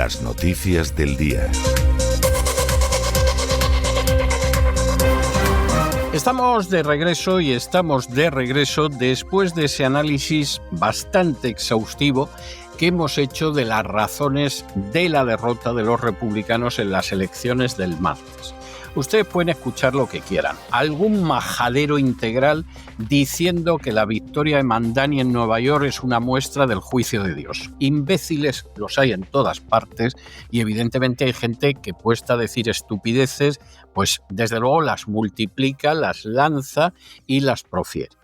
Las noticias del día. Estamos de regreso después de ese análisis bastante exhaustivo que hemos hecho de las razones de la derrota de los republicanos en las elecciones del martes. Ustedes pueden escuchar lo que quieran. Algún majadero integral diciendo que la victoria de Mamdani en Nueva York es una muestra del juicio de Dios. Imbéciles los hay en todas partes y evidentemente hay gente que puesta a decir estupideces, pues desde luego las multiplica, las lanza y las profiere.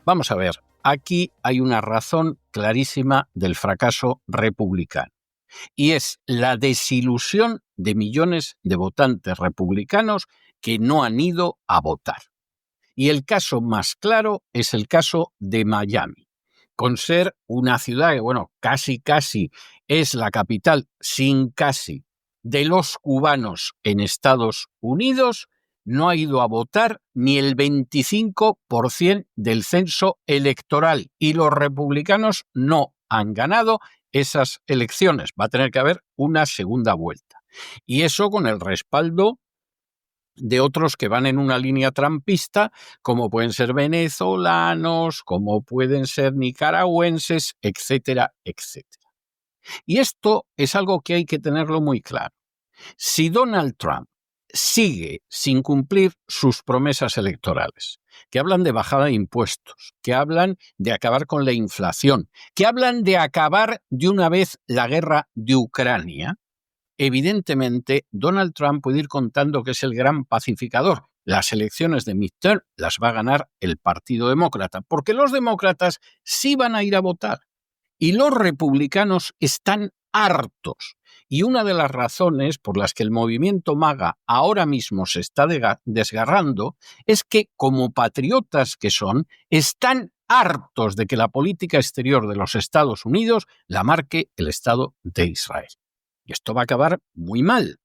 Vamos a ver, aquí hay una razón clarísima del fracaso republicano. Y es la desilusión de millones de votantes republicanos que no han ido a votar. Y el caso más claro es el caso de Miami. Con ser una ciudad que, casi es la capital, sin casi, de los cubanos en Estados Unidos, no ha ido a votar ni el 25% del censo electoral. Y los republicanos no han ganado esas elecciones. Va a tener que haber una segunda vuelta. Y eso con el respaldo de otros que van en una línea trumpista, como pueden ser venezolanos, como pueden ser nicaragüenses, etcétera, etcétera. Y esto es algo que hay que tenerlo muy claro. Si Donald Trump sigue sin cumplir sus promesas electorales, que hablan de bajada de impuestos, que hablan de acabar con la inflación, que hablan de acabar de una vez la guerra de Ucrania, evidentemente Donald Trump puede ir contando que es el gran pacificador. Las elecciones de midterm las va a ganar el Partido Demócrata, porque los demócratas sí van a ir a votar y los republicanos están hartos. Y una de las razones por las que el movimiento MAGA ahora mismo se está desgarrando es que, como patriotas que son, están hartos de que la política exterior de los Estados Unidos la marque el Estado de Israel. Y esto va a acabar muy mal,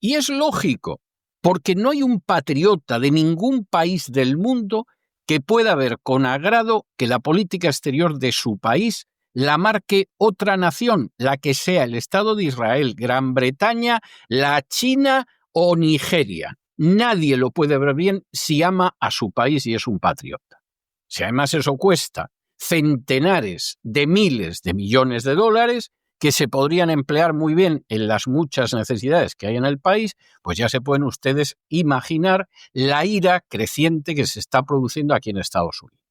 Y es lógico, porque no hay un patriota de ningún país del mundo que pueda ver con agrado que la política exterior de su país la marque otra nación, la que sea el Estado de Israel, Gran Bretaña, la China o Nigeria. Nadie lo puede ver bien si ama a su país y es un patriota. Si además eso cuesta centenares de miles de millones de dólares que se podrían emplear muy bien en las muchas necesidades que hay en el país, pues ya se pueden ustedes imaginar la ira creciente que se está produciendo aquí en Estados Unidos.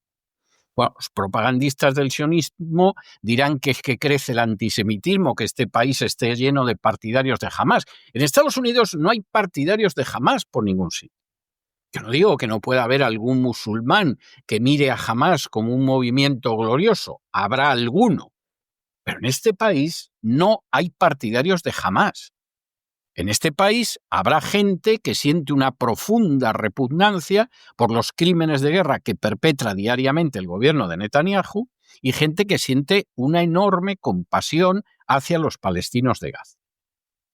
Bueno, los propagandistas del sionismo dirán que es que crece el antisemitismo, que este país esté lleno de partidarios de Hamás. En Estados Unidos no hay partidarios de Hamás por ningún sitio. Yo no digo que no pueda haber algún musulmán que mire a Hamás como un movimiento glorioso. Habrá alguno. Pero en este país no hay partidarios de Hamás. En este país habrá gente que siente una profunda repugnancia por los crímenes de guerra que perpetra diariamente el gobierno de Netanyahu y gente que siente una enorme compasión hacia los palestinos de Gaza.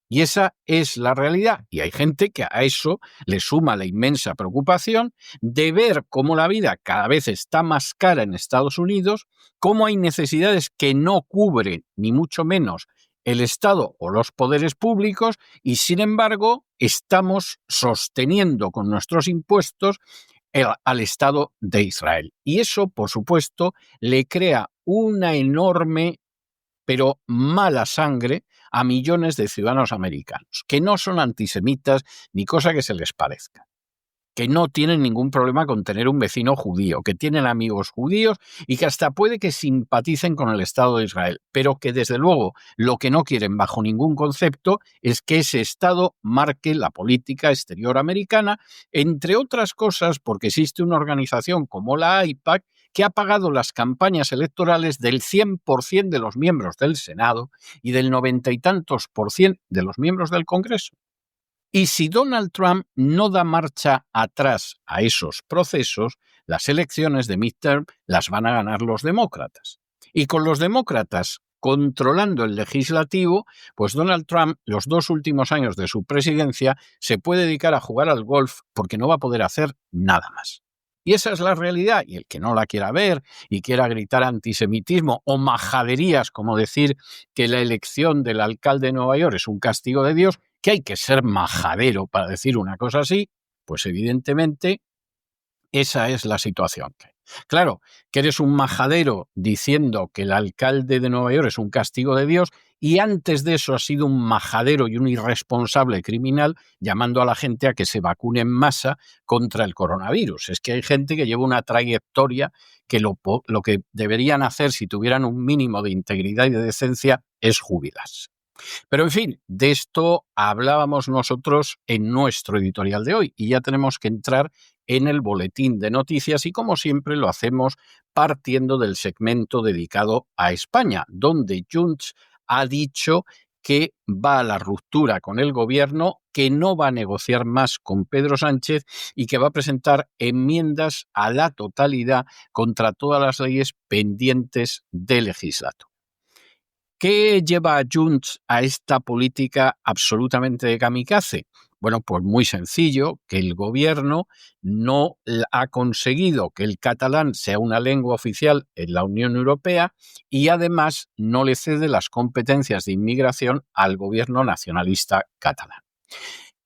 Y esa es la realidad. Y hay gente que a eso le suma la inmensa preocupación de ver cómo la vida cada vez está más cara en Estados Unidos, cómo hay necesidades que no cubren, ni mucho menos, el Estado o los poderes públicos, y sin embargo estamos sosteniendo con nuestros impuestos al Estado de Israel. Y eso, por supuesto, le crea una enorme pero mala sangre a millones de ciudadanos americanos, que no son antisemitas ni cosa que se les parezca, que no tienen ningún problema con tener un vecino judío, que tienen amigos judíos y que hasta puede que simpaticen con el Estado de Israel, pero que desde luego lo que no quieren bajo ningún concepto es que ese Estado marque la política exterior americana, entre otras cosas porque existe una organización como la AIPAC que ha pagado las campañas electorales del 100% de los miembros del Senado y del 90 y tantos % de los miembros del Congreso. Y si Donald Trump no da marcha atrás a esos procesos, las elecciones de midterm las van a ganar los demócratas. Y con los demócratas controlando el legislativo, pues Donald Trump, los 2 últimos años de su presidencia, se puede dedicar a jugar al golf porque no va a poder hacer nada más. Y esa es la realidad. Y el que no la quiera ver y quiera gritar antisemitismo o majaderías, como decir que la elección del alcalde de Nueva York es un castigo de Dios, que hay que ser majadero para decir una cosa así, pues evidentemente esa es la situación. Claro, que eres un majadero diciendo que el alcalde de Nueva York es un castigo de Dios y antes de eso has sido un majadero y un irresponsable criminal llamando a la gente a que se vacune en masa contra el coronavirus. Es que hay gente que lleva una trayectoria que lo que deberían hacer si tuvieran un mínimo de integridad y de decencia es jubilarse. Pero en fin, de esto hablábamos nosotros en nuestro editorial de hoy y ya tenemos que entrar en el boletín de noticias y como siempre lo hacemos partiendo del segmento dedicado a España, donde Junts ha dicho que va a la ruptura con el gobierno, que no va a negociar más con Pedro Sánchez y que va a presentar enmiendas a la totalidad contra todas las leyes pendientes de legislatura. ¿Qué lleva a Junts a esta política absolutamente de kamikaze? Bueno, pues muy sencillo, que el gobierno no ha conseguido que el catalán sea una lengua oficial en la Unión Europea y además no le cede las competencias de inmigración al gobierno nacionalista catalán.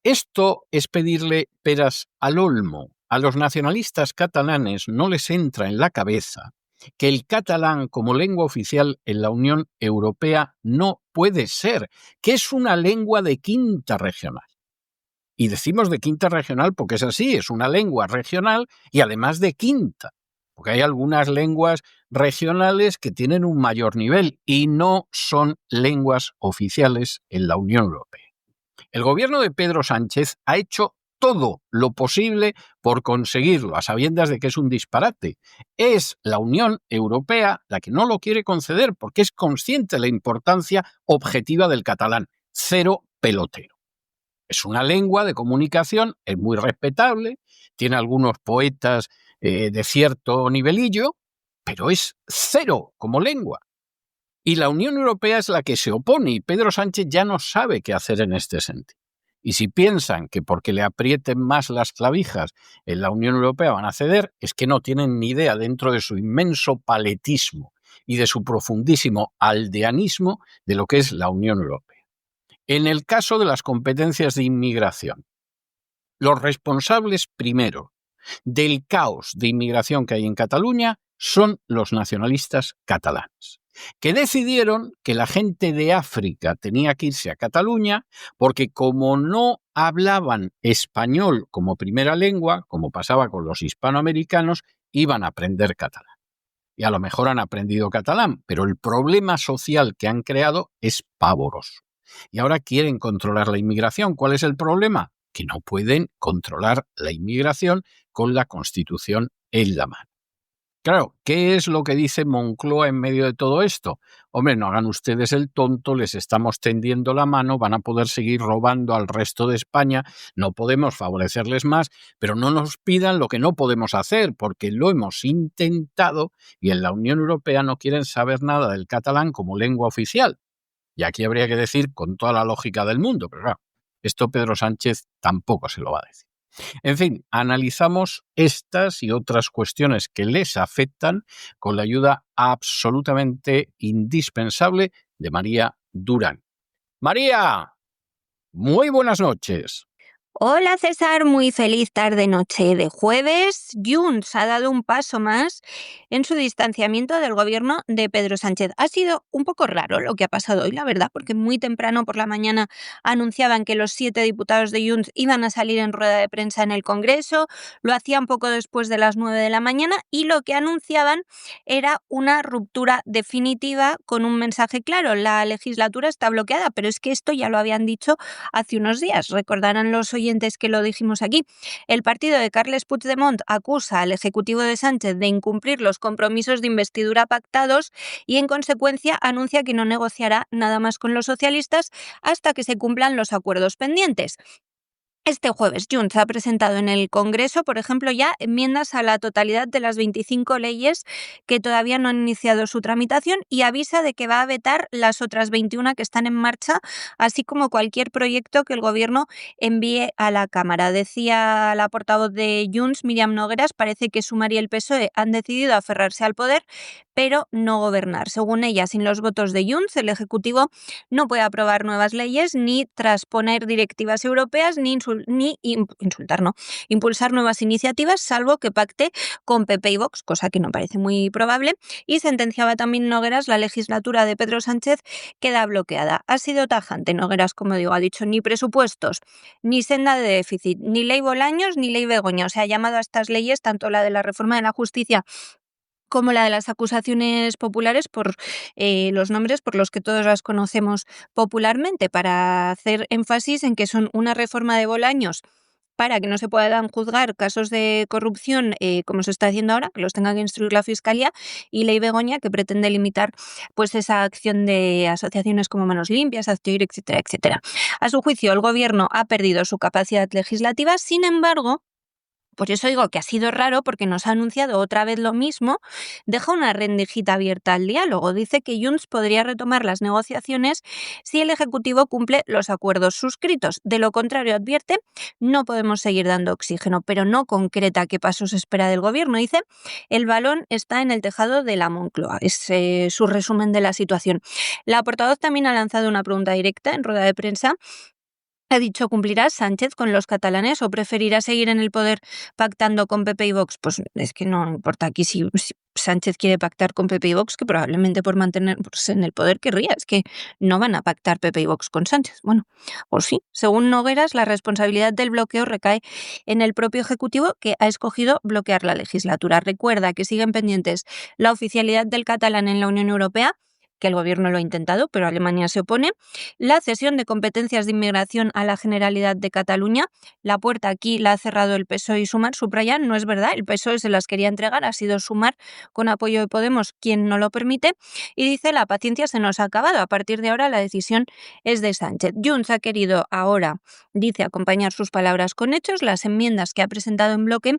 Esto es pedirle peras al olmo. A los nacionalistas catalanes no les entra en la cabeza que el catalán como lengua oficial en la Unión Europea no puede ser, que es una lengua de quinta regional. Y decimos de quinta regional porque es así, es una lengua regional y además de quinta, porque hay algunas lenguas regionales que tienen un mayor nivel y no son lenguas oficiales en la Unión Europea. El gobierno de Pedro Sánchez ha hecho todo lo posible por conseguirlo, a sabiendas de que es un disparate. Es la Unión Europea la que no lo quiere conceder porque es consciente de la importancia objetiva del catalán. Cero pelotero. Es una lengua de comunicación, es muy respetable, tiene algunos poetas de cierto nivelillo, pero es cero como lengua. Y la Unión Europea es la que se opone y Pedro Sánchez ya no sabe qué hacer en este sentido. Y si piensan que porque le aprieten más las clavijas en la Unión Europea van a ceder, es que no tienen ni idea dentro de su inmenso paletismo y de su profundísimo aldeanismo de lo que es la Unión Europea. En el caso de las competencias de inmigración, los responsables primero del caos de inmigración que hay en Cataluña son los nacionalistas catalanes, que decidieron que la gente de África tenía que irse a Cataluña porque como no hablaban español como primera lengua, como pasaba con los hispanoamericanos, iban a aprender catalán. Y a lo mejor han aprendido catalán, pero el problema social que han creado es pavoroso. Y ahora quieren controlar la inmigración. ¿Cuál es el problema? Que no pueden controlar la inmigración con la Constitución en la mano. Claro, ¿qué es lo que dice Moncloa en medio de todo esto? Hombre, no hagan ustedes el tonto, les estamos tendiendo la mano, van a poder seguir robando al resto de España, no podemos favorecerles más, pero no nos pidan lo que no podemos hacer, porque lo hemos intentado y en la Unión Europea no quieren saber nada del catalán como lengua oficial. Y aquí habría que decir con toda la lógica del mundo, pero claro, esto Pedro Sánchez tampoco se lo va a decir. En fin, analizamos estas y otras cuestiones que les afectan con la ayuda absolutamente indispensable de María Durán. María, muy buenas noches. Hola César, muy feliz tarde-noche de jueves. Junts ha dado un paso más en su distanciamiento del gobierno de Pedro Sánchez. Ha sido un poco raro lo que ha pasado hoy, la verdad, porque muy temprano por la mañana anunciaban que los 7 diputados de Junts iban a salir en rueda de prensa en el Congreso, lo hacían poco después de las 9 de la mañana y lo que anunciaban era una ruptura definitiva con un mensaje claro. La legislatura está bloqueada, pero es que esto ya lo habían dicho hace unos días. Recordarán los oyentes que lo dijimos aquí. El partido de Carles Puigdemont acusa al Ejecutivo de Sánchez de incumplir los compromisos de investidura pactados y en consecuencia anuncia que no negociará nada más con los socialistas hasta que se cumplan los acuerdos pendientes. Este jueves, Junts ha presentado en el Congreso, por ejemplo, ya enmiendas a la totalidad de las 25 leyes que todavía no han iniciado su tramitación y avisa de que va a vetar las otras 21 que están en marcha, así como cualquier proyecto que el Gobierno envíe a la Cámara. Decía la portavoz de Junts, Míriam Nogueras, parece que Sumar y el PSOE han decidido aferrarse al poder, pero no gobernar. Según ella, sin los votos de Junts, el Ejecutivo no puede aprobar nuevas leyes, ni transponer directivas europeas, ni impulsar nuevas iniciativas, salvo que pacte con PP y Vox, cosa que no parece muy probable. Y sentenciaba también Nogueras, la legislatura de Pedro Sánchez queda bloqueada. Ha sido tajante, Nogueras, como digo, ha dicho ni presupuestos, ni senda de déficit, ni ley Bolaños, ni ley Begoña. O sea, ha llamado a estas leyes, tanto la de la reforma de la justicia como la de las acusaciones populares, por los nombres por los que todos las conocemos popularmente, para hacer énfasis en que son una reforma de Bolaños para que no se puedan juzgar casos de corrupción como se está haciendo ahora, que los tenga que instruir la Fiscalía, y ley Begoña, que pretende limitar pues esa acción de asociaciones como Manos Limpias, Aztioir, etcétera, etcétera. A su juicio, el Gobierno ha perdido su capacidad legislativa. Sin embargo, por eso digo que ha sido raro, porque nos ha anunciado otra vez lo mismo, deja una rendijita abierta al diálogo. Dice que Junts podría retomar las negociaciones si el Ejecutivo cumple los acuerdos suscritos. De lo contrario, advierte, no podemos seguir dando oxígeno, pero no concreta qué pasos espera del Gobierno. Dice, el balón está en el tejado de la Moncloa. Es su resumen de la situación. La portavoz también ha lanzado una pregunta directa en rueda de prensa. Ha dicho, ¿cumplirá Sánchez con los catalanes o preferirá seguir en el poder pactando con PP y Vox? Pues es que no importa aquí si Sánchez quiere pactar con PP y Vox, que probablemente por mantenerse en el poder querría. Es que no van a pactar PP y Vox con Sánchez. Bueno, pues sí. Según Nogueras, la responsabilidad del bloqueo recae en el propio Ejecutivo, que ha escogido bloquear la legislatura. Recuerda que siguen pendientes la oficialidad del catalán en la Unión Europea, que el Gobierno lo ha intentado, pero Alemania se opone, la cesión de competencias de inmigración a la Generalidad de Cataluña. La puerta aquí la ha cerrado el PSOE y Sumar. Subrayan, no es verdad, el PSOE se las quería entregar, ha sido Sumar, con apoyo de Podemos, quien no lo permite. Y dice, la paciencia se nos ha acabado, a partir de ahora la decisión es de Sánchez. Junts ha querido ahora, dice, acompañar sus palabras con hechos. Las enmiendas que ha presentado en bloque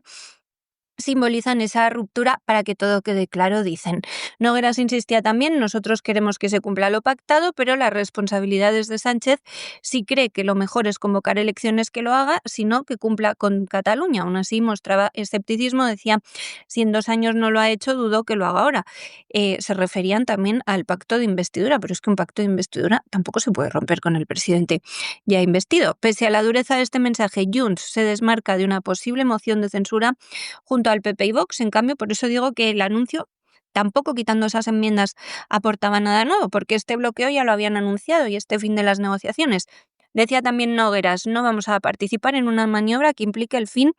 simbolizan esa ruptura para que todo quede claro, dicen. Nogueras insistía también, nosotros queremos que se cumpla lo pactado, pero la responsabilidad es de Sánchez. Si cree que lo mejor es convocar elecciones, que lo haga, si no, que cumpla con Cataluña. Aún así mostraba escepticismo, decía, si en 2 años no lo ha hecho, dudo que lo haga ahora. Se referían también al pacto de investidura, pero es que un pacto de investidura tampoco se puede romper con el presidente ya investido. Pese a la dureza de este mensaje, Junts se desmarca de una posible moción de censura junto al PP y Vox. En cambio, por eso digo que el anuncio, tampoco quitando esas enmiendas, aportaba nada nuevo, porque este bloqueo ya lo habían anunciado y este fin de las negociaciones. Decía también Nogueras, no vamos a participar en una maniobra que implique el fin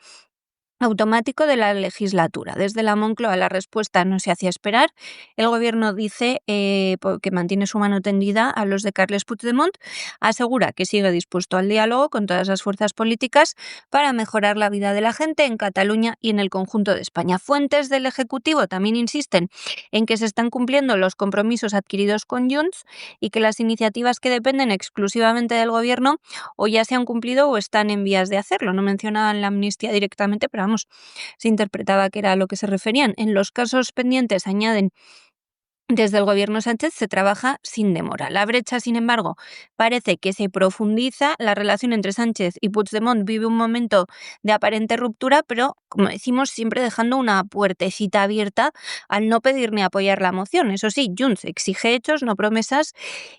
automático de la legislatura. Desde la Moncloa la respuesta no se hacía esperar. El Gobierno dice que mantiene su mano tendida a los de Carles Puigdemont. Asegura que sigue dispuesto al diálogo con todas las fuerzas políticas para mejorar la vida de la gente en Cataluña y en el conjunto de España. Fuentes del Ejecutivo también insisten en que se están cumpliendo los compromisos adquiridos con Junts y que las iniciativas que dependen exclusivamente del Gobierno o ya se han cumplido o están en vías de hacerlo. No mencionaban la amnistía directamente, pero se interpretaba que era a lo que se referían. En los casos pendientes, añaden, desde el Gobierno Sánchez se trabaja sin demora. La brecha, sin embargo, parece que se profundiza. La relación entre Sánchez y Puigdemont vive un momento de aparente ruptura, pero, como decimos, siempre dejando una puertecita abierta al no pedir ni apoyar la moción. Eso sí, Junts exige hechos, no promesas,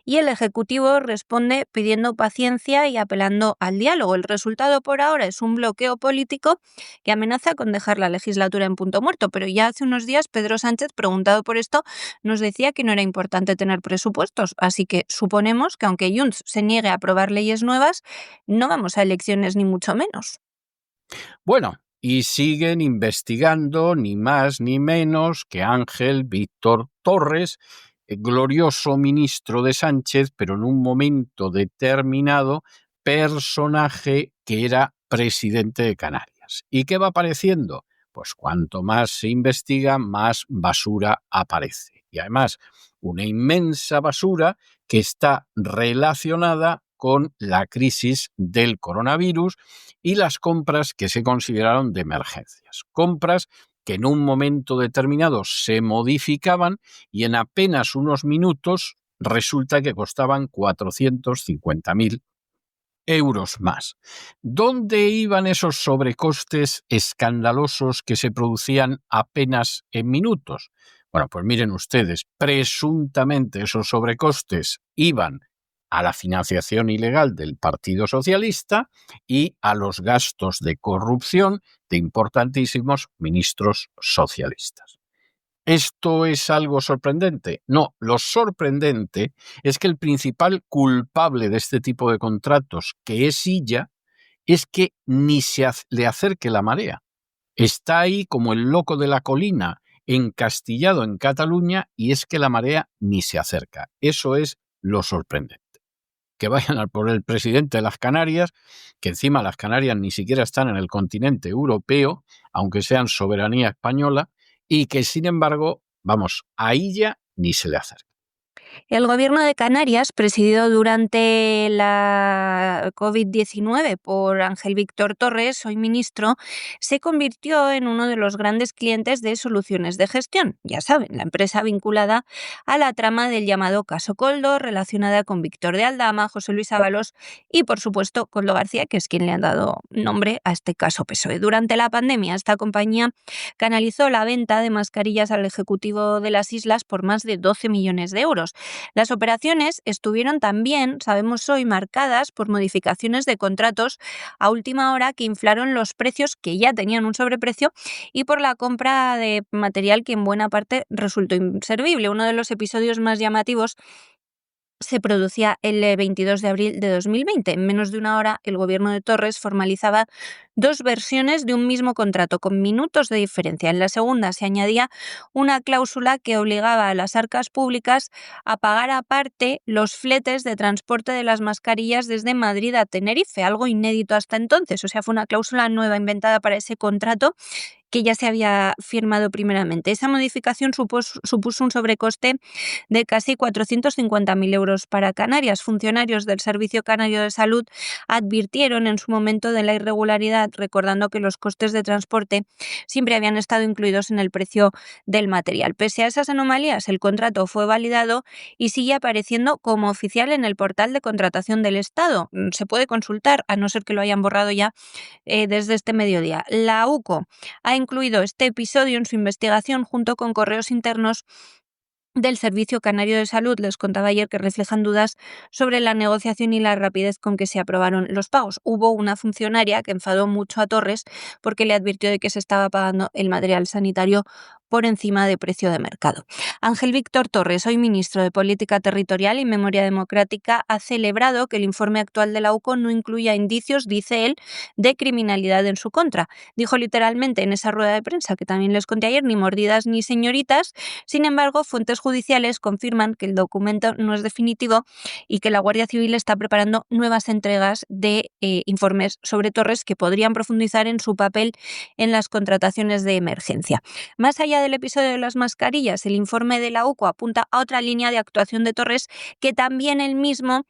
y el Ejecutivo responde pidiendo paciencia y apelando al diálogo. El resultado por ahora es un bloqueo político que amenaza con dejar la legislatura en punto muerto, pero ya hace unos días Pedro Sánchez, preguntado por esto, nos decía que no era importante tener presupuestos, así que suponemos que aunque Junts se niegue a aprobar leyes nuevas, no vamos a elecciones ni mucho menos. Bueno, y siguen investigando ni más ni menos que Ángel Víctor Torres, el glorioso ministro de Sánchez, pero en un momento determinado, personaje que era presidente de Canarias. ¿Y qué va apareciendo? Pues cuanto más se investiga, más basura aparece. Y además, una inmensa basura que está relacionada con la crisis del coronavirus y las compras que se consideraron de emergencias. Compras que en un momento determinado se modificaban y en apenas unos minutos resulta que costaban 450.000 euros más. ¿Dónde iban esos sobrecostes escandalosos que se producían apenas en minutos? Bueno, pues miren ustedes, presuntamente esos sobrecostes iban a la financiación ilegal del Partido Socialista y a los gastos de corrupción de importantísimos ministros socialistas. ¿Esto es algo sorprendente? No, lo sorprendente es que el principal culpable de este tipo de contratos, que es Illa, es que ni se le acerque la marea. Está ahí como el loco de la colina, encastillado en Cataluña, y es que la marea ni se acerca. Eso es lo sorprendente. Que vayan a por el presidente de las Canarias, que encima las Canarias ni siquiera están en el continente europeo, aunque sean soberanía española, y que sin embargo, vamos, a ella ni se le acerca. El Gobierno de Canarias, presidido durante la COVID-19 por Ángel Víctor Torres, hoy ministro, se convirtió en uno de los grandes clientes de Soluciones de Gestión, ya saben, la empresa vinculada a la trama del llamado caso Koldo, relacionada con Víctor de Aldama, José Luis Ábalos y, por supuesto, Koldo García, que es quien le ha dado nombre a este caso PSOE. Durante la pandemia, esta compañía canalizó la venta de mascarillas al Ejecutivo de las Islas por más de 12 millones de euros. Las operaciones estuvieron también, sabemos hoy, marcadas por modificaciones de contratos a última hora que inflaron los precios, que ya tenían un sobreprecio, y por la compra de material que en buena parte resultó inservible. Uno de los episodios más llamativos se producía el 22 de abril de 2020. En menos de una hora, el gobierno de Torres formalizaba dos versiones de un mismo contrato, con minutos de diferencia. En la segunda se añadía una cláusula que obligaba a las arcas públicas a pagar aparte los fletes de transporte de las mascarillas desde Madrid a Tenerife, algo inédito hasta entonces. O sea, fue una cláusula nueva inventada para ese contrato que ya se había firmado primeramente. Esa modificación supuso un sobrecoste de casi 450.000 euros para Canarias. Funcionarios del Servicio Canario de Salud advirtieron en su momento de la irregularidad, recordando que los costes de transporte siempre habían estado incluidos en el precio del material. Pese a esas anomalías, el contrato fue validado y sigue apareciendo como oficial en el portal de contratación del Estado. Se puede consultar, a no ser que lo hayan borrado ya desde este mediodía. La UCO ha incluido este episodio en su investigación junto con correos internos del Servicio Canario de Salud. Les contaba ayer que reflejan dudas sobre la negociación y la rapidez con que se aprobaron los pagos. Hubo una funcionaria que enfadó mucho a Torres porque le advirtió de que se estaba pagando el material sanitario por encima de precio de mercado. Ángel Víctor Torres, hoy ministro de Política Territorial y Memoria Democrática, ha celebrado que el informe actual de la UCO no incluya indicios, dice él, de criminalidad en su contra. Dijo literalmente en esa rueda de prensa, que también les conté ayer, ni mordidas ni señoritas. Sin embargo, fuentes judiciales confirman que el documento no es definitivo y que la Guardia Civil está preparando nuevas entregas de informes sobre Torres que podrían profundizar en su papel en las contrataciones de emergencia. Más allá del episodio de las mascarillas, el informe de la UCO apunta a otra línea de actuación de Torres que también él mismo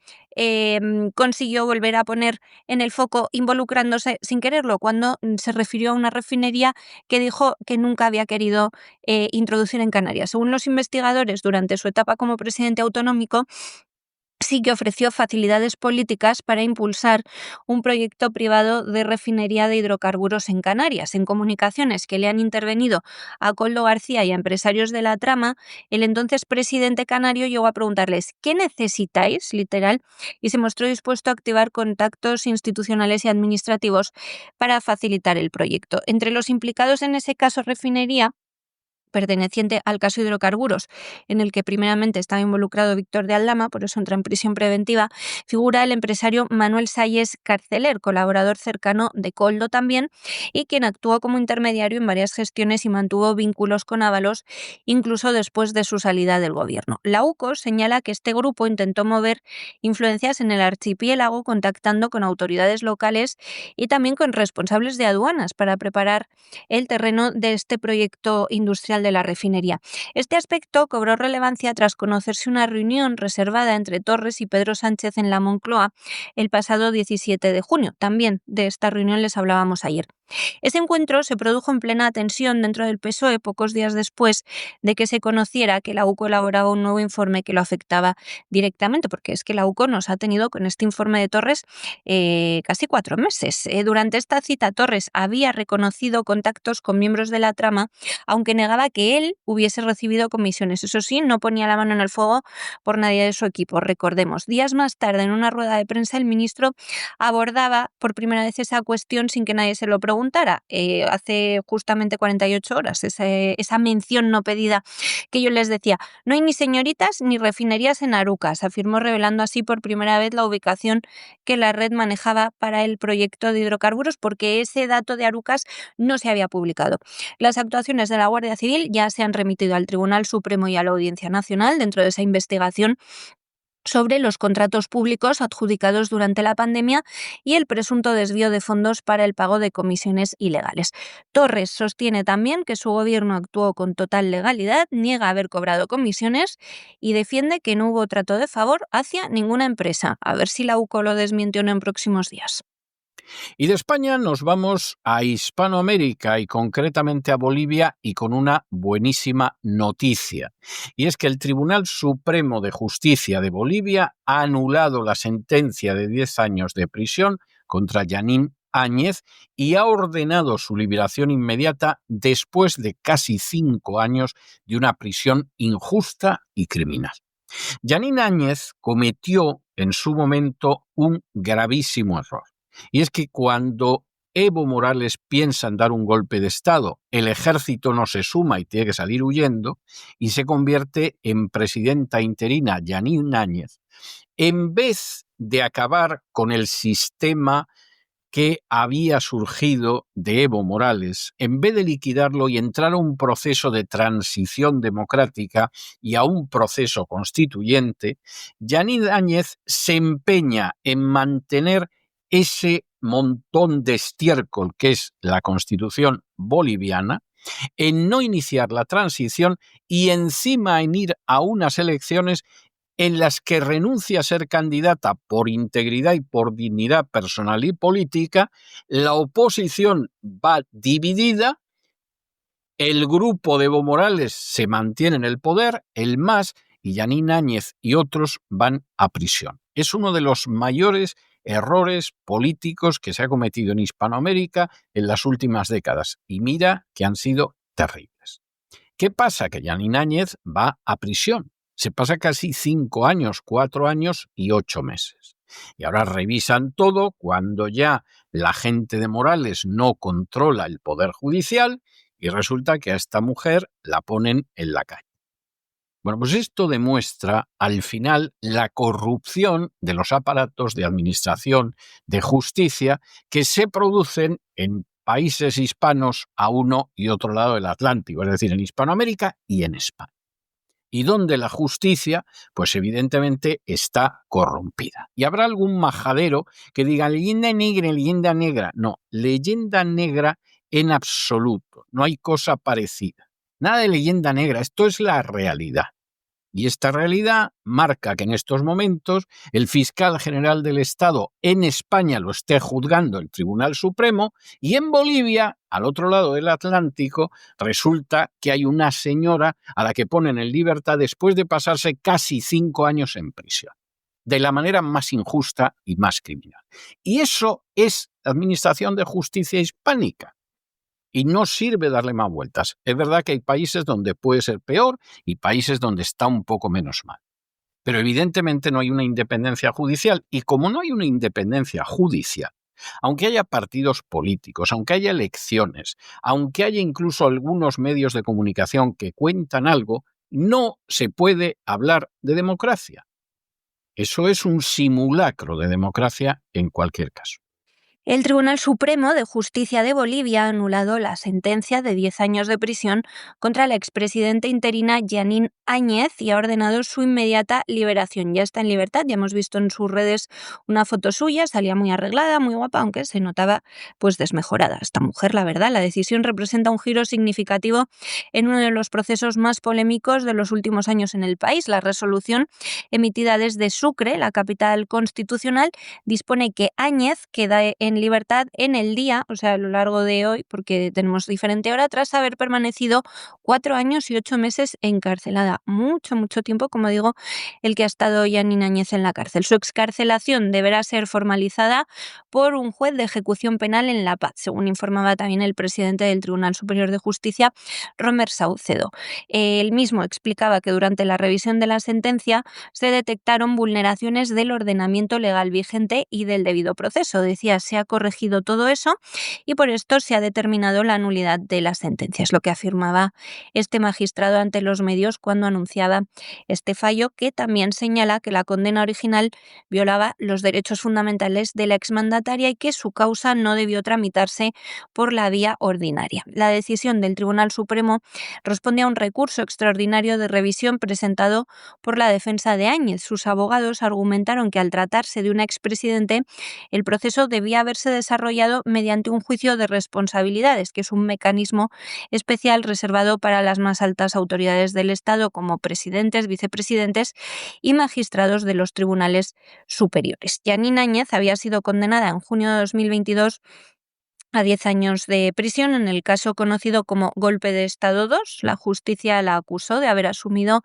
consiguió volver a poner en el foco, involucrándose sin quererlo cuando se refirió a una refinería que dijo que nunca había querido introducir en Canarias. Según los investigadores, durante su etapa como presidente autonómico, sí que ofreció facilidades políticas para impulsar un proyecto privado de refinería de hidrocarburos en Canarias. En comunicaciones que le han intervenido a Koldo García y a empresarios de la trama, el entonces presidente canario llegó a preguntarles ¿qué necesitáis? Literal, y se mostró dispuesto a activar contactos institucionales y administrativos para facilitar el proyecto. Entre los implicados en ese caso refinería, perteneciente al caso hidrocarburos, en el que primeramente estaba involucrado Víctor de Aldama, por eso entra en prisión preventiva, figura el empresario Manuel Salles Carceler, colaborador cercano de Koldo también, y quien actuó como intermediario en varias gestiones y mantuvo vínculos con Ábalos, incluso después de su salida del gobierno. La UCO señala que este grupo intentó mover influencias en el archipiélago, contactando con autoridades locales y también con responsables de aduanas para preparar el terreno de este proyecto industrial general de la refinería. Este aspecto cobró relevancia tras conocerse una reunión reservada entre Torres y Pedro Sánchez en la Moncloa el pasado 17 de junio. También de esta reunión les hablábamos ayer. Ese encuentro se produjo en plena tensión dentro del PSOE pocos días después de que se conociera que la UCO elaboraba un nuevo informe que lo afectaba directamente, porque es que la UCO nos ha tenido con este informe de Torres casi 4 meses. Durante esta cita, Torres había reconocido contactos con miembros de la trama, aunque negaba que él hubiese recibido comisiones. Eso sí, no ponía la mano en el fuego por nadie de su equipo. Recordemos, días más tarde, en una rueda de prensa, el ministro abordaba por primera vez esa cuestión sin que nadie se lo preguntara. Hace justamente 48 horas, esa mención no pedida que yo les decía. No hay ni señoritas ni refinerías en Arucas, afirmó, revelando así por primera vez la ubicación que la red manejaba para el proyecto de hidrocarburos, porque ese dato de Arucas no se había publicado. Las actuaciones de la Guardia Civil ya se han remitido al Tribunal Supremo y a la Audiencia Nacional dentro de esa investigación sobre los contratos públicos adjudicados durante la pandemia y el presunto desvío de fondos para el pago de comisiones ilegales. Torres sostiene también que su gobierno actuó con total legalidad, niega haber cobrado comisiones y defiende que no hubo trato de favor hacia ninguna empresa. A ver si la UCO lo desmiente o no en próximos días. Y de España nos vamos a Hispanoamérica y concretamente a Bolivia, y con una buenísima noticia. Y es que el Tribunal Supremo de Justicia de Bolivia ha anulado la sentencia de 10 años de prisión contra Yanín Áñez y ha ordenado su liberación inmediata después de casi 5 años de una prisión injusta y criminal. Yanín Áñez cometió en su momento un gravísimo error. Y es que cuando Evo Morales piensa en dar un golpe de Estado, el ejército no se suma y tiene que salir huyendo, y se convierte en presidenta interina Yanín Áñez. En vez de acabar con el sistema que había surgido de Evo Morales, en vez de liquidarlo y entrar a un proceso de transición democrática y a un proceso constituyente, Yanín Áñez se empeña en mantener ese montón de estiércol que es la Constitución boliviana, en no iniciar la transición y encima en ir a unas elecciones en las que renuncia a ser candidata por integridad y por dignidad personal y política. La oposición va dividida, el grupo de Evo Morales se mantiene en el poder, el MAS y Yanín Áñez y otros van a prisión. Es uno de los mayores errores políticos que se ha cometido en Hispanoamérica en las últimas décadas, y mira que han sido terribles. ¿Qué pasa? Que Yanín Áñez va a prisión. Se pasa casi 5 años, 4 años y 8 meses. Y ahora revisan todo cuando ya la gente de Morales no controla el poder judicial y resulta que a esta mujer la ponen en la calle. Bueno, pues esto demuestra al final la corrupción de los aparatos de administración de justicia que se producen en países hispanos a uno y otro lado del Atlántico, es decir, en Hispanoamérica y en España. Y donde la justicia, pues evidentemente está corrompida. Y habrá algún majadero que diga leyenda negra. No, leyenda negra en absoluto. No hay cosa parecida. Nada de leyenda negra, esto es la realidad. Y esta realidad marca que en estos momentos el fiscal general del Estado en España lo esté juzgando el Tribunal Supremo, y en Bolivia, al otro lado del Atlántico, resulta que hay una señora a la que ponen en libertad después de pasarse casi 5 años en prisión, de la manera más injusta y más criminal. Y eso es administración de justicia hispánica. Y no sirve darle más vueltas. Es verdad que hay países donde puede ser peor y países donde está un poco menos mal. Pero evidentemente no hay una independencia judicial. Y como no hay una independencia judicial, aunque haya partidos políticos, aunque haya elecciones, aunque haya incluso algunos medios de comunicación que cuentan algo, no se puede hablar de democracia. Eso es un simulacro de democracia en cualquier caso. El Tribunal Supremo de Justicia de Bolivia ha anulado la sentencia de 10 años de prisión contra la expresidenta interina Jeanine Áñez y ha ordenado su inmediata liberación. Ya está en libertad, ya hemos visto en sus redes una foto suya, salía muy arreglada, muy guapa, aunque se notaba pues desmejorada esta mujer, la verdad. La decisión representa un giro significativo en uno de los procesos más polémicos de los últimos años en el país. La resolución emitida desde Sucre, la capital constitucional, dispone que Áñez queda en libertad en el día, o sea, a lo largo de hoy, porque tenemos diferente hora, tras haber permanecido 4 años y 8 meses encarcelada. Mucho tiempo, como digo, el que ha estado Jeanine Áñez en la cárcel. Su excarcelación deberá ser formalizada por un juez de ejecución penal en La Paz, según informaba también el presidente del Tribunal Superior de Justicia, Romer Saucedo. Él mismo explicaba que durante la revisión de la sentencia se detectaron vulneraciones del ordenamiento legal vigente y del debido proceso. Decía, se ha corregido todo eso y por esto se ha determinado la nulidad de las sentencias, lo que afirmaba este magistrado ante los medios cuando anunciaba este fallo, que también señala que la condena original violaba los derechos fundamentales de la exmandataria y que su causa no debió tramitarse por la vía ordinaria. La decisión del Tribunal Supremo responde a un recurso extraordinario de revisión presentado por la defensa de Áñez. Sus abogados argumentaron que al tratarse de un expresidente, el proceso debía haberse desarrollado mediante un juicio de responsabilidades, que es un mecanismo especial reservado para las más altas autoridades del Estado, como presidentes, vicepresidentes y magistrados de los tribunales superiores. Jeanine Áñez había sido condenada en junio de 2022 a 10 años de prisión en el caso conocido como Golpe de Estado 2. La justicia la acusó de haber asumido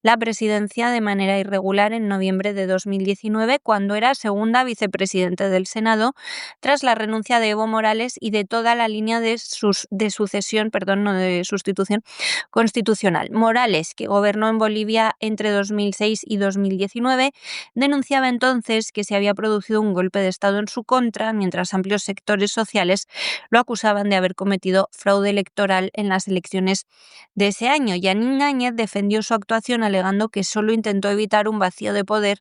la presidencia de manera irregular en noviembre de 2019, cuando era segunda vicepresidenta del Senado, tras la renuncia de Evo Morales y de toda la línea de sucesión, no de sustitución, constitucional. Morales, que gobernó en Bolivia entre 2006 y 2019, denunciaba entonces que se había producido un golpe de Estado en su contra, mientras amplios sectores sociales lo acusaban de haber cometido fraude electoral en las elecciones de ese año. Jeanine Áñez defendió su actuación alegando que solo intentó evitar un vacío de poder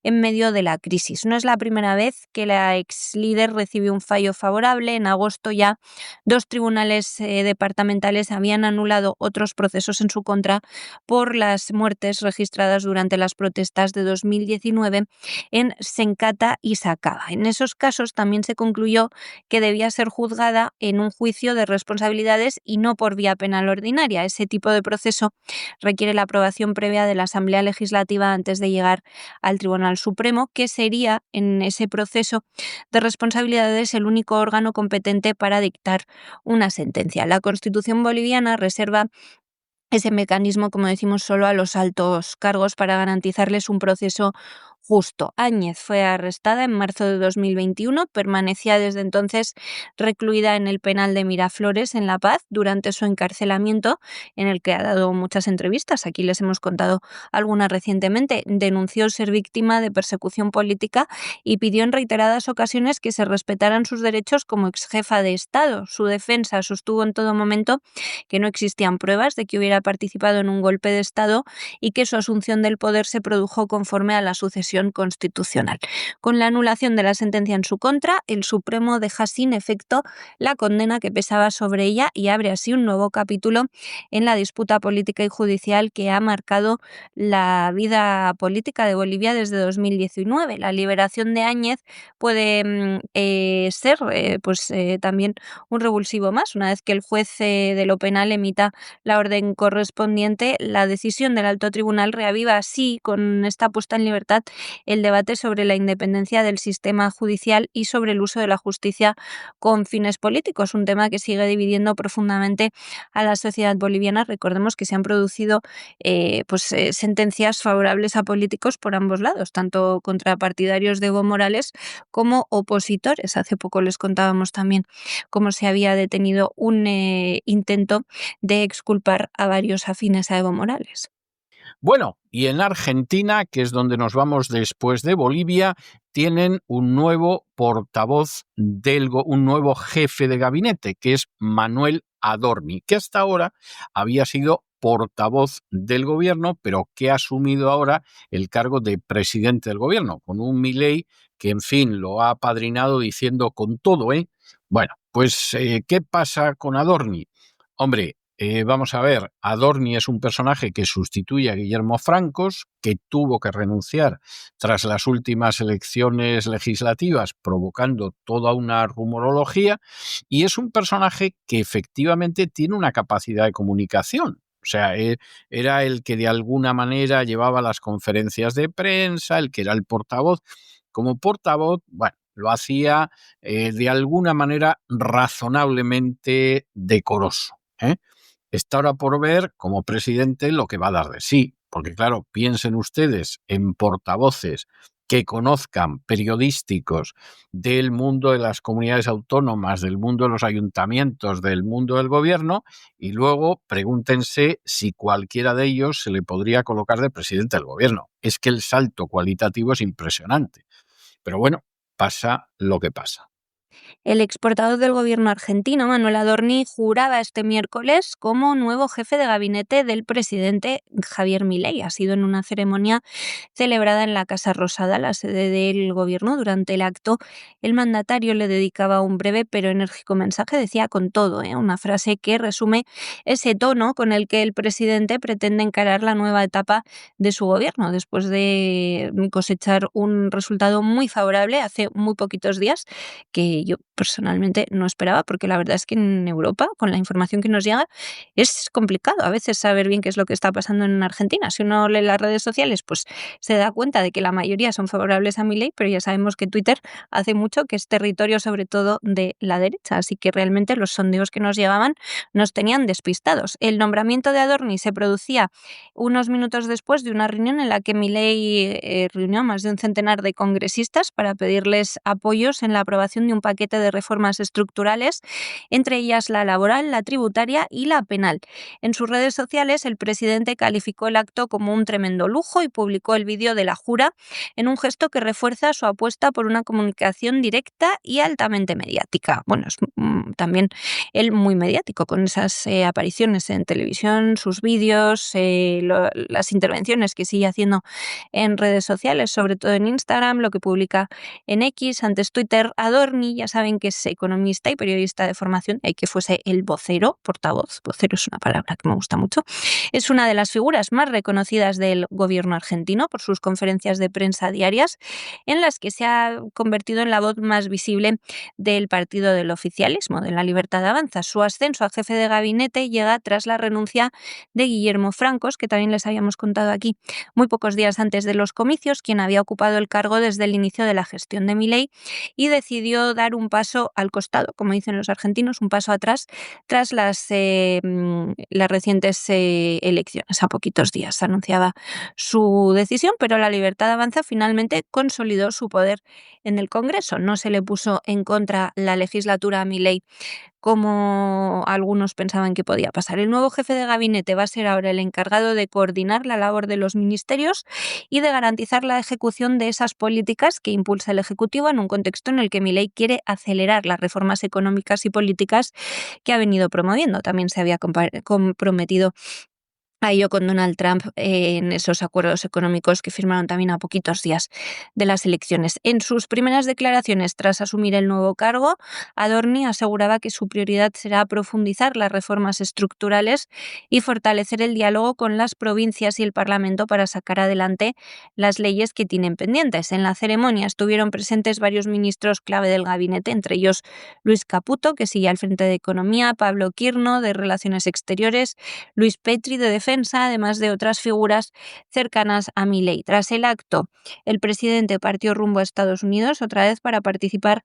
en medio de la crisis. No es la primera vez que la ex líder recibió un fallo favorable. En agosto ya 2 tribunales departamentales habían anulado otros procesos en su contra por las muertes registradas durante las protestas de 2019 en Sencata y Sacaba. En esos casos también se concluyó que debía ser juzgada en un juicio de responsabilidades y no por vía penal ordinaria. Ese tipo de proceso requiere la aprobación previa de la Asamblea Legislativa antes de llegar al Tribunal Supremo, que sería en ese proceso de responsabilidades el único órgano competente para dictar una sentencia. La Constitución boliviana reserva ese mecanismo, como decimos, solo a los altos cargos para garantizarles un proceso justo. Áñez fue arrestada en marzo de 2021, permanecía desde entonces recluida en el penal de Miraflores, en La Paz, durante su encarcelamiento, en el que ha dado muchas entrevistas. Aquí les hemos contado algunas recientemente. Denunció ser víctima de persecución política y pidió en reiteradas ocasiones que se respetaran sus derechos como exjefa de Estado. Su defensa sostuvo en todo momento que no existían pruebas de que hubiera participado en un golpe de Estado y que su asunción del poder se produjo conforme a la sucesión constitucional. Con la anulación de la sentencia en su contra, el Supremo deja sin efecto la condena que pesaba sobre ella y abre así un nuevo capítulo en la disputa política y judicial que ha marcado la vida política de Bolivia desde 2019. La liberación de Áñez puede ser también un revulsivo más. Una vez que el juez de lo penal emita la orden correspondiente, la decisión del alto tribunal reaviva así, con esta puesta en libertad, el debate sobre la independencia del sistema judicial y sobre el uso de la justicia con fines políticos, un tema que sigue dividiendo profundamente a la sociedad boliviana. Recordemos que se han producido sentencias favorables a políticos por ambos lados, tanto contra partidarios de Evo Morales como opositores. Hace poco les contábamos también cómo se había detenido un intento de exculpar a varios afines a Evo Morales. Bueno, y en Argentina, que es donde nos vamos después de Bolivia, tienen un nuevo portavoz un nuevo jefe de gabinete, que es Manuel Adorni, que hasta ahora había sido portavoz del gobierno, pero que ha asumido ahora el cargo de presidente del gobierno, con un Milei que en fin lo ha apadrinado diciendo con todo, ¿eh? Bueno, pues ¿qué pasa con Adorni? Hombre, vamos a ver, Adorni es un personaje que sustituye a Guillermo Francos, que tuvo que renunciar tras las últimas elecciones legislativas, provocando toda una rumorología, y es un personaje que efectivamente tiene una capacidad de comunicación. O sea, era el que de alguna manera llevaba las conferencias de prensa, el que era el portavoz. Como portavoz, bueno, lo hacía de alguna manera razonablemente decoroso, ¿eh? Está ahora por ver como presidente lo que va a dar de sí, porque claro, piensen ustedes en portavoces que conozcan periodísticos del mundo de las comunidades autónomas, del mundo de los ayuntamientos, del mundo del gobierno, y luego pregúntense si cualquiera de ellos se le podría colocar de presidente del gobierno. Es que el salto cualitativo es impresionante. Pero bueno, pasa lo que pasa. El exportador del gobierno argentino, Manuel Adorni, juraba este miércoles como nuevo jefe de gabinete del presidente Javier Milei. Ha sido en una ceremonia celebrada en la Casa Rosada, la sede del gobierno. Durante el acto, el mandatario le dedicaba un breve pero enérgico mensaje, decía con todo, una frase que resume ese tono con el que el presidente pretende encarar la nueva etapa de su gobierno, después de cosechar un resultado muy favorable hace muy poquitos días, que yo personalmente no esperaba, porque la verdad es que en Europa, con la información que nos llega, es complicado a veces saber bien qué es lo que está pasando en Argentina. Si uno lee las redes sociales, pues se da cuenta de que la mayoría son favorables a Milei, pero ya sabemos que Twitter hace mucho que es territorio sobre todo de la derecha, así que realmente los sondeos que nos llegaban nos tenían despistados. El nombramiento de Adorni se producía unos minutos después de una reunión en la que Milei reunió a más de un centenar de congresistas para pedirles apoyos en la aprobación de un paquete de reformas estructurales, entre ellas la laboral, la tributaria y la penal. En sus redes sociales, el presidente calificó el acto como un tremendo lujo y publicó el vídeo de la jura en un gesto que refuerza su apuesta por una comunicación directa y altamente mediática. Bueno, es también él muy mediático con esas apariciones en televisión, sus vídeos, las intervenciones que sigue haciendo en redes sociales, sobre todo en Instagram, lo que publica en X, antes Twitter. Adorni, ya saben que es economista y periodista de formación, y que fuese el vocero, portavoz, vocero es una palabra que me gusta mucho. Es una de las figuras más reconocidas del gobierno argentino por sus conferencias de prensa diarias, en las que se ha convertido en la voz más visible del partido del oficialismo, de La Libertad Avanza. Su ascenso a jefe de gabinete llega tras la renuncia de Guillermo Francos, que también les habíamos contado aquí muy pocos días antes de los comicios, quien había ocupado el cargo desde el inicio de la gestión de Milei y decidió dar un paso al costado, como dicen los argentinos, un paso atrás, tras las recientes elecciones. A poquitos días se anunciaba su decisión, pero La Libertad Avanza finalmente consolidó su poder en el Congreso. No se le puso en contra la legislatura a Milei como algunos pensaban que podía pasar. El nuevo jefe de gabinete va a ser ahora el encargado de coordinar la labor de los ministerios y de garantizar la ejecución de esas políticas que impulsa el Ejecutivo en un contexto en el que Milei quiere acelerar las reformas económicas y políticas que ha venido promoviendo. También se había comprometido a ello con Donald Trump en esos acuerdos económicos que firmaron también a poquitos días de las elecciones. En sus primeras declaraciones tras asumir el nuevo cargo, Adorni aseguraba que su prioridad será profundizar las reformas estructurales y fortalecer el diálogo con las provincias y el Parlamento para sacar adelante las leyes que tienen pendientes. En la ceremonia estuvieron presentes varios ministros clave del gabinete, entre ellos Luis Caputo, que sigue al frente de Economía, Pablo Quirno, de Relaciones Exteriores, Luis Petri, de Defensa, además de otras figuras cercanas a Milei. Tras el acto, el presidente partió rumbo a Estados Unidos otra vez para participar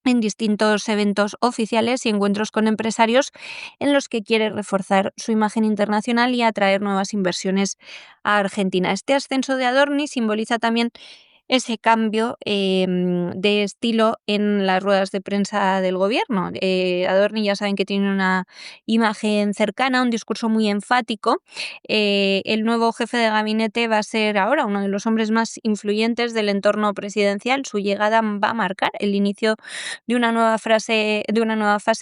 en distintos eventos oficiales y encuentros con empresarios en los que quiere reforzar su imagen internacional y atraer nuevas inversiones a Argentina. Este ascenso de Adorni simboliza también ese cambio de estilo en las ruedas de prensa del gobierno. Adorni ya saben que tiene una imagen cercana, un discurso muy enfático. El nuevo jefe de gabinete va a ser ahora uno de los hombres más influyentes del entorno presidencial. Su llegada va a marcar el inicio de una nueva fase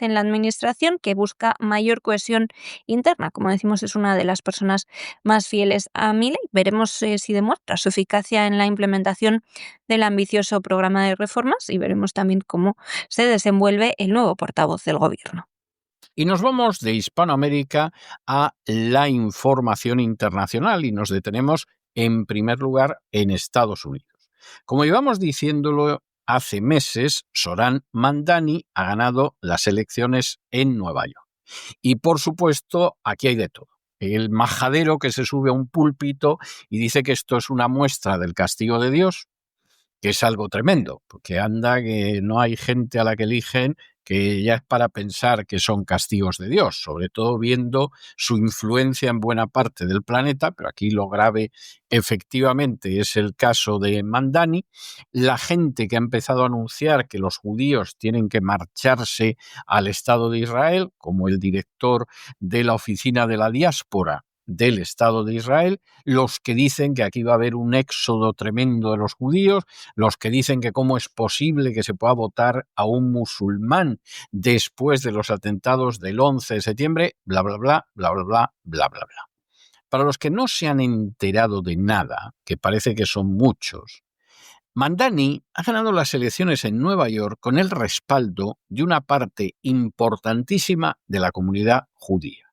en la administración que busca mayor cohesión interna. Como decimos, es una de las personas más fieles a Milei. Veremos si demuestra su eficacia en la implementación presentación del ambicioso programa de reformas y veremos también cómo se desenvuelve el nuevo portavoz del gobierno. Y nos vamos de Hispanoamérica a la información internacional y nos detenemos en primer lugar en Estados Unidos. Como llevamos diciéndolo hace meses, Zohran Mamdani ha ganado las elecciones en Nueva York. Y por supuesto, aquí hay de todo. El majadero que se sube a un púlpito y dice que esto es una muestra del castigo de Dios, que es algo tremendo, porque anda que no hay gente a la que eligen que ya es para pensar que son castigos de Dios, sobre todo viendo su influencia en buena parte del planeta, pero aquí lo grave efectivamente es el caso de Mamdani, la gente que ha empezado a anunciar que los judíos tienen que marcharse al Estado de Israel, como el director de la Oficina de la Diáspora del Estado de Israel, los que dicen que aquí va a haber un éxodo tremendo de los judíos, los que dicen que cómo es posible que se pueda votar a un musulmán después de los atentados del 11 de septiembre, bla, bla, bla, bla, bla, bla, bla, bla, bla. Para los que no se han enterado de nada, que parece que son muchos, Mamdani ha ganado las elecciones en Nueva York con el respaldo de una parte importantísima de la comunidad judía.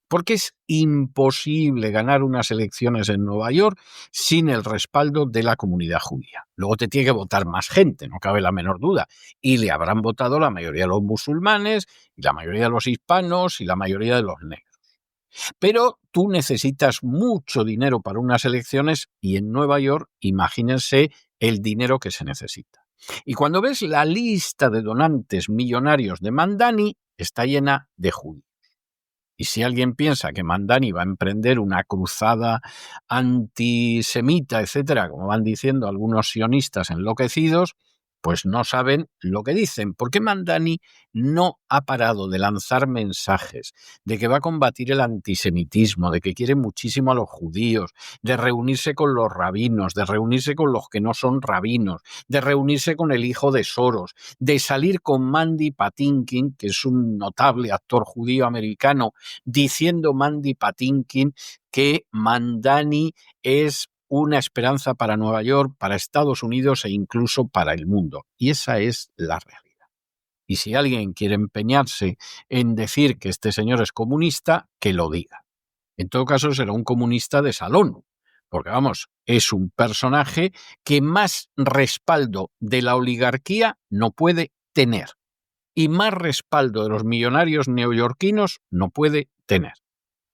Porque es imposible ganar unas elecciones en Nueva York sin el respaldo de la comunidad judía. Luego te tiene que votar más gente, no cabe la menor duda. Y le habrán votado la mayoría de los musulmanes, y la mayoría de los hispanos, y la mayoría de los negros. Pero tú necesitas mucho dinero para unas elecciones y en Nueva York, imagínense el dinero que se necesita. Y cuando ves la lista de donantes millonarios de Mamdani, está llena de judíos. Y si alguien piensa que Mamdani va a emprender una cruzada antisemita, etcétera, como van diciendo algunos sionistas enloquecidos, pues no saben lo que dicen, porque Mamdani no ha parado de lanzar mensajes de que va a combatir el antisemitismo, de que quiere muchísimo a los judíos, de reunirse con los rabinos, de reunirse con los que no son rabinos, de reunirse con el hijo de Soros, de salir con Mandy Patinkin, que es un notable actor judío americano, diciendo Mandy Patinkin que Mamdani es una esperanza para Nueva York, para Estados Unidos e incluso para el mundo. Y esa es la realidad. Y si alguien quiere empeñarse en decir que este señor es comunista, que lo diga. En todo caso, será un comunista de salón, porque vamos, es un personaje que más respaldo de la oligarquía no puede tener. Y más respaldo de los millonarios neoyorquinos no puede tener.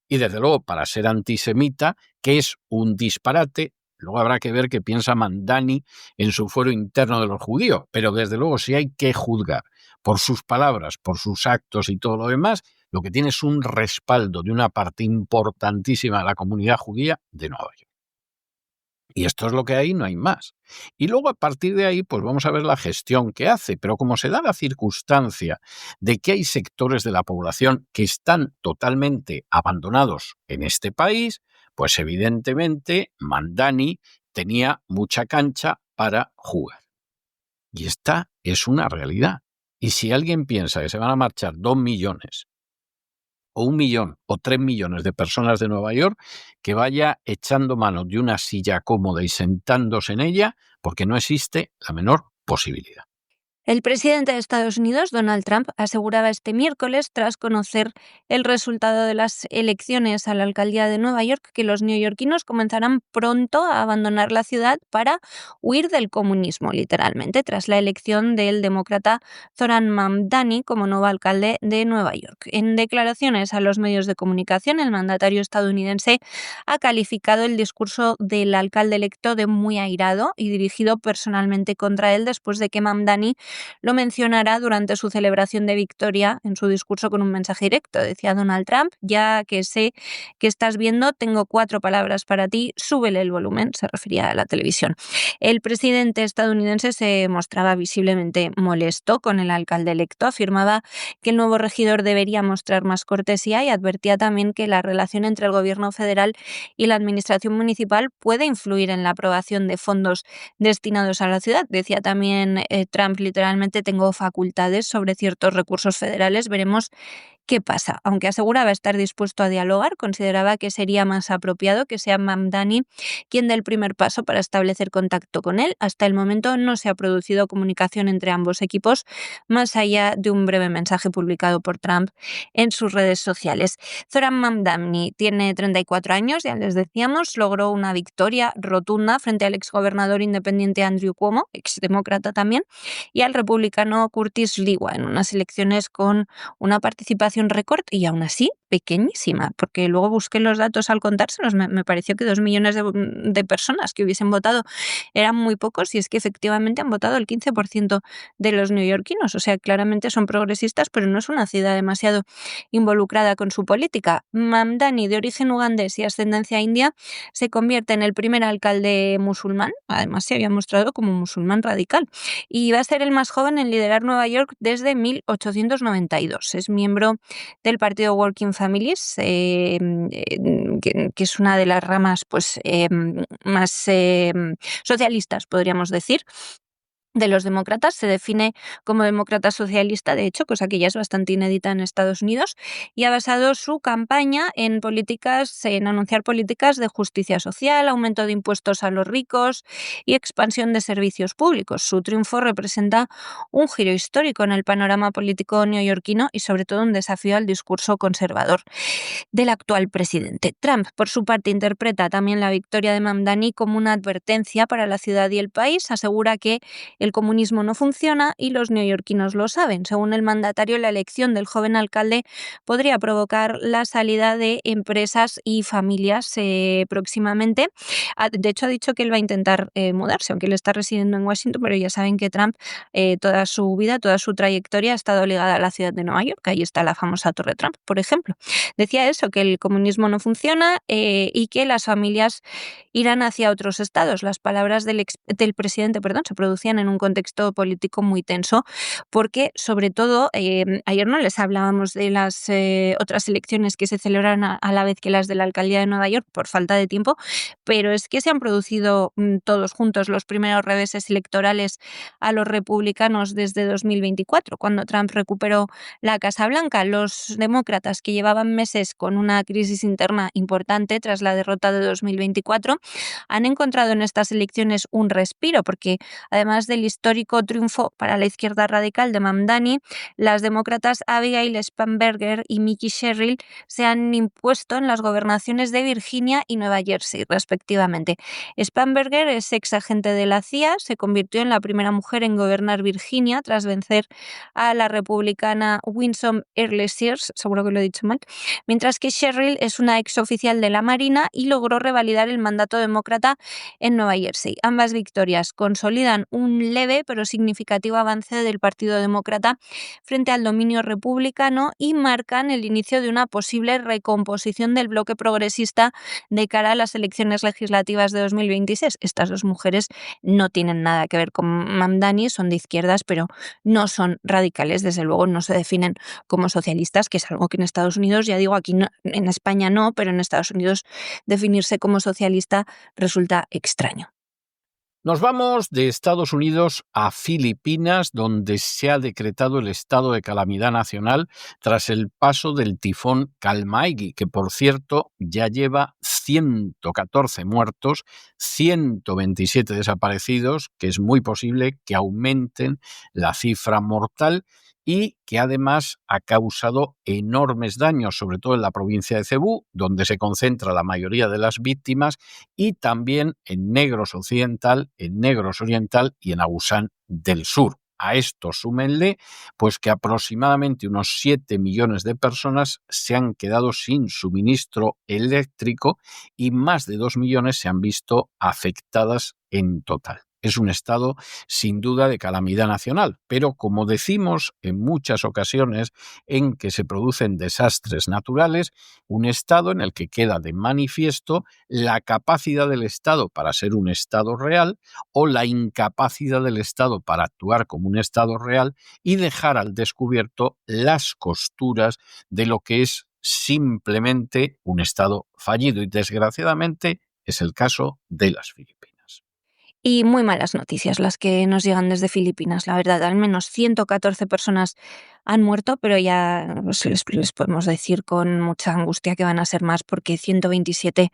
Y desde luego, para ser antisemita, que es un disparate, luego habrá que ver qué piensa Mamdani en su fuero interno de los judíos, pero desde luego si hay que juzgar por sus palabras, por sus actos y todo lo demás, lo que tiene es un respaldo de una parte importantísima de la comunidad judía de Nueva York. Y esto es lo que hay, no hay más. Y luego a partir de ahí, pues vamos a ver la gestión que hace. Pero como se da la circunstancia de que hay sectores de la población que están totalmente abandonados en este país, pues evidentemente Mamdani tenía mucha cancha para jugar. Y esta es una realidad. Y si alguien piensa que se van a marchar 2 millones o 1 millón o 3 millones de personas de Nueva York, que vaya echando mano de una silla cómoda y sentándose en ella, porque no existe la menor posibilidad. El presidente de Estados Unidos, Donald Trump, aseguraba este miércoles, tras conocer el resultado de las elecciones a la alcaldía de Nueva York, que los neoyorquinos comenzarán pronto a abandonar la ciudad para huir del comunismo, literalmente, tras la elección del demócrata Zohran Mamdani como nuevo alcalde de Nueva York. En declaraciones a los medios de comunicación, el mandatario estadounidense ha calificado el discurso del alcalde electo de muy airado y dirigido personalmente contra él después de que Mamdani lo mencionará durante su celebración de victoria en su discurso con un mensaje directo. Decía Donald Trump: ya que sé que estás viendo, tengo 4 palabras para ti, súbele el volumen. Se refería a la televisión. El presidente estadounidense se mostraba visiblemente molesto con el alcalde electo, afirmaba que el nuevo regidor debería mostrar más cortesía y advertía también que la relación entre el gobierno federal y la administración municipal puede influir en la aprobación de fondos destinados a la ciudad. Decía también Trump literalmente: tengo facultades sobre ciertos recursos federales, veremos ¿Qué pasa? Aunque aseguraba estar dispuesto a dialogar, consideraba que sería más apropiado que sea Mamdani quien dé el primer paso para establecer contacto con él. Hasta el momento no se ha producido comunicación entre ambos equipos, más allá de un breve mensaje publicado por Trump en sus redes sociales. Zoran Mamdani tiene 34 años, ya les decíamos, logró una victoria rotunda frente al exgobernador independiente Andrew Cuomo, exdemócrata también, y al republicano Curtis Lewa en unas elecciones con una participación récord y aún así pequeñísima, porque luego busqué los datos al contárselos, me pareció que 2 millones de personas que hubiesen votado eran muy pocos y es que efectivamente han votado el 15% de los neoyorquinos, o sea, claramente son progresistas, pero no es una ciudad demasiado involucrada con su política. Mamdani, de origen ugandés y ascendencia india, se convierte en el primer alcalde musulmán, además se había mostrado como musulmán radical, y va a ser el más joven en liderar Nueva York desde 1892. Es miembro del partido Working Families, que es una de las ramas pues, más socialistas, podríamos decir, de los demócratas. Se define como demócrata socialista, de hecho, cosa que ya es bastante inédita en Estados Unidos, y ha basado su campaña en anunciar políticas de justicia social, aumento de impuestos a los ricos y expansión de servicios públicos. Su triunfo representa un giro histórico en el panorama político neoyorquino y sobre todo un desafío al discurso conservador del actual presidente. Trump, por su parte, interpreta también la victoria de Mamdani como una advertencia para la ciudad y el país. Asegura que el comunismo no funciona y los neoyorquinos lo saben. Según el mandatario, la elección del joven alcalde podría provocar la salida de empresas y familias próximamente. De hecho, ha dicho que él va a intentar mudarse, aunque él está residiendo en Washington, pero ya saben que Trump toda su vida, toda su trayectoria ha estado ligada a la ciudad de Nueva York. Ahí está la famosa Torre Trump, por ejemplo. Decía eso, que el comunismo no funciona y que las familias irán hacia otros estados. Las palabras del presidente se producían en un contexto político muy tenso porque, sobre todo, ayer no les hablábamos de las otras elecciones que se celebran a la vez que las de la alcaldía de Nueva York por falta de tiempo, pero es que se han producido todos juntos los primeros reveses electorales a los republicanos desde 2024, cuando Trump recuperó la Casa Blanca. Los demócratas, que llevaban meses con una crisis interna importante tras la derrota de 2024, han encontrado en estas elecciones un respiro, porque además del histórico triunfo para la izquierda radical de Mamdani, las demócratas Abigail Spanberger y Mickey Sherrill se han impuesto en las gobernaciones de Virginia y Nueva Jersey, respectivamente. Spanberger es ex agente de la CIA, se convirtió en la primera mujer en gobernar Virginia tras vencer a la republicana Winsome Early Sears, seguro que lo he dicho mal, mientras que Sherrill es una ex oficial de la Marina y logró revalidar el mandato demócrata en Nueva Jersey. Ambas victorias consolidan un leve pero significativo avance del Partido Demócrata frente al dominio republicano y marcan el inicio de una posible recomposición del bloque progresista de cara a las elecciones legislativas de 2026. Estas dos mujeres no tienen nada que ver con Mamdani, son de izquierdas, pero no son radicales, desde luego no se definen como socialistas, que es algo que en Estados Unidos, ya digo, aquí no, en España no, pero en Estados Unidos definirse como socialista resulta extraño. Nos vamos de Estados Unidos a Filipinas, donde se ha decretado el estado de calamidad nacional tras el paso del tifón Kalmaegi, que por cierto ya lleva 114 muertos, 127 desaparecidos, que es muy posible que aumenten la cifra mortal y que además ha causado enormes daños, sobre todo en la provincia de Cebú, donde se concentra la mayoría de las víctimas, y también en Negros Occidental, en Negros Oriental y en Agusán del Sur. A esto súmenle pues que aproximadamente unos 7 millones de personas se han quedado sin suministro eléctrico y más de 2 millones se han visto afectadas en total. Es un estado sin duda de calamidad nacional, pero como decimos en muchas ocasiones en que se producen desastres naturales, un estado en el que queda de manifiesto la capacidad del Estado para ser un Estado real o la incapacidad del Estado para actuar como un Estado real y dejar al descubierto las costuras de lo que es simplemente un Estado fallido. Y desgraciadamente es el caso de las Filipinas. Y muy malas noticias las que nos llegan desde Filipinas, la verdad. Al menos 114 personas han muerto, pero ya les podemos decir con mucha angustia que van a ser más, porque 127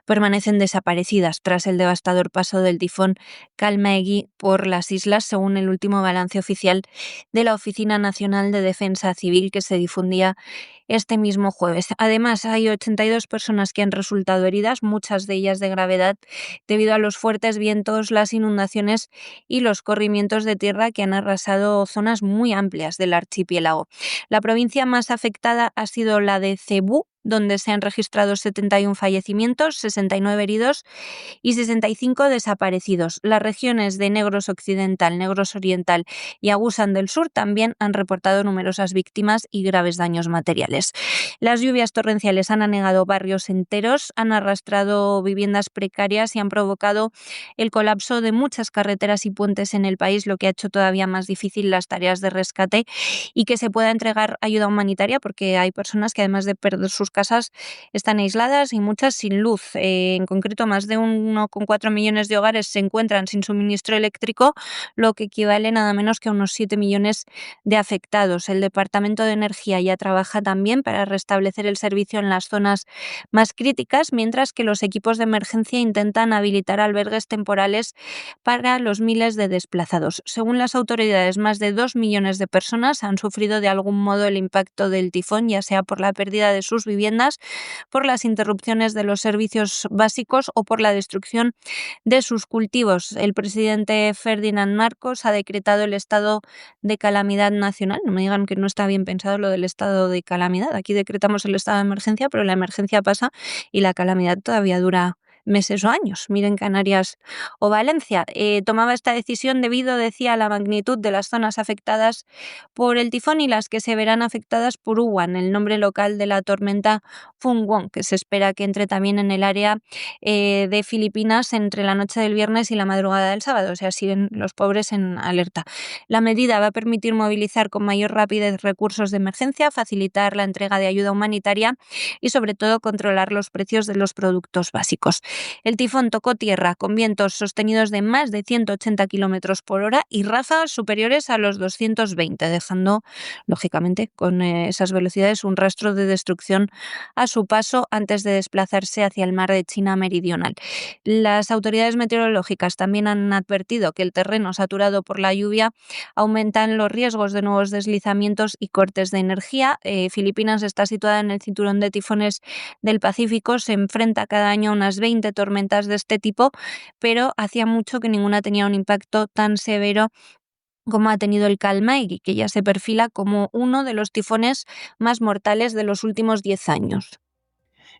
permanecen desaparecidas tras el devastador paso del tifón Kalmaegi por las islas, según el último balance oficial de la Oficina Nacional de Defensa Civil que se difundía este mismo jueves. Además, hay 82 personas que han resultado heridas, muchas de ellas de gravedad, debido a los fuertes vientos, las inundaciones y los corrimientos de tierra que han arrasado zonas muy amplias del archipiélago. La provincia más afectada ha sido la de Cebú, donde se han registrado 71 fallecimientos, 69 heridos y 65 desaparecidos. Las regiones de Negros Occidental, Negros Oriental y Agusan del Sur también han reportado numerosas víctimas y graves daños materiales. Las lluvias torrenciales han anegado barrios enteros, han arrastrado viviendas precarias y han provocado el colapso de muchas carreteras y puentes en el país, lo que ha hecho todavía más difícil las tareas de rescate y que se pueda entregar ayuda humanitaria, porque hay personas que, además de perder sus casas, están aisladas y muchas sin luz. En concreto, más de 1,4 millones de hogares se encuentran sin suministro eléctrico, lo que equivale nada menos que a unos 7 millones de afectados. El Departamento de Energía ya trabaja también para restablecer el servicio en las zonas más críticas, mientras que los equipos de emergencia intentan habilitar albergues temporales para los miles de desplazados. Según las autoridades, más de 2 millones de personas han sufrido de algún modo el impacto del tifón, ya sea por la pérdida de sus viviendas, por las interrupciones de los servicios básicos o por la destrucción de sus cultivos. El presidente Ferdinand Marcos ha decretado el estado de calamidad nacional. No me digan que no está bien pensado lo del estado de calamidad. Aquí decretamos el estado de emergencia, pero la emergencia pasa y la calamidad todavía dura meses o años. Miren Canarias o Valencia. Tomaba esta decisión debido, decía, a la magnitud de las zonas afectadas por el tifón y las que se verán afectadas por Uwan, el nombre local de la tormenta Phung-Wong, que se espera que entre también en el área de Filipinas entre la noche del viernes y la madrugada del sábado. O sea, siguen los pobres en alerta. La medida va a permitir movilizar con mayor rapidez recursos de emergencia, facilitar la entrega de ayuda humanitaria y, sobre todo, controlar los precios de los productos básicos. El tifón tocó tierra con vientos sostenidos de más de 180 kilómetros por hora y ráfagas superiores a los 220, dejando, lógicamente, con esas velocidades un rastro de destrucción a su paso antes de desplazarse hacia el mar de China Meridional. Las autoridades meteorológicas también han advertido que el terreno saturado por la lluvia aumentan los riesgos de nuevos deslizamientos y cortes de energía. Filipinas está situada en el cinturón de tifones del Pacífico, se enfrenta cada año a unas 20 tormentas de este tipo, pero hacía mucho que ninguna tenía un impacto tan severo como ha tenido el Kalmaegi, que ya se perfila como uno de los tifones más mortales de los últimos 10 años.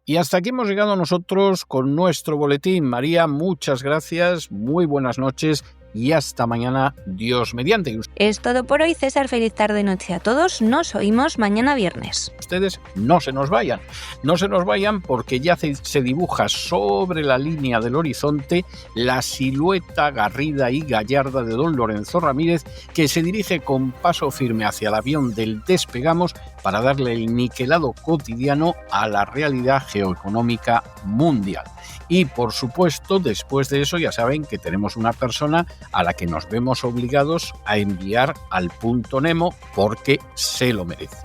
Y hasta aquí hemos llegado nosotros con nuestro boletín. María, muchas gracias, muy buenas noches y hasta mañana, Dios mediante. Es todo por hoy, César. Feliz tarde-noche a todos. Nos oímos mañana viernes. Ustedes no se nos vayan porque ya se dibuja sobre la línea del horizonte la silueta garrida y gallarda de don Lorenzo Ramírez, que se dirige con paso firme hacia el avión del Despegamos para darle el niquelado cotidiano a la realidad geoeconómica mundial. Y por supuesto, después de eso ya saben que tenemos una persona a la que nos vemos obligados a enviar al punto Nemo porque se lo merece.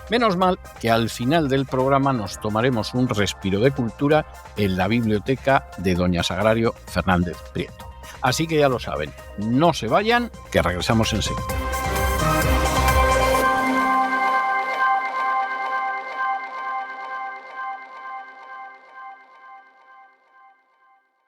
Menos mal que al final del programa nos tomaremos un respiro de cultura en la biblioteca de doña Sagrario Fernández Prieto. Así que ya lo saben, no se vayan, que regresamos enseguida.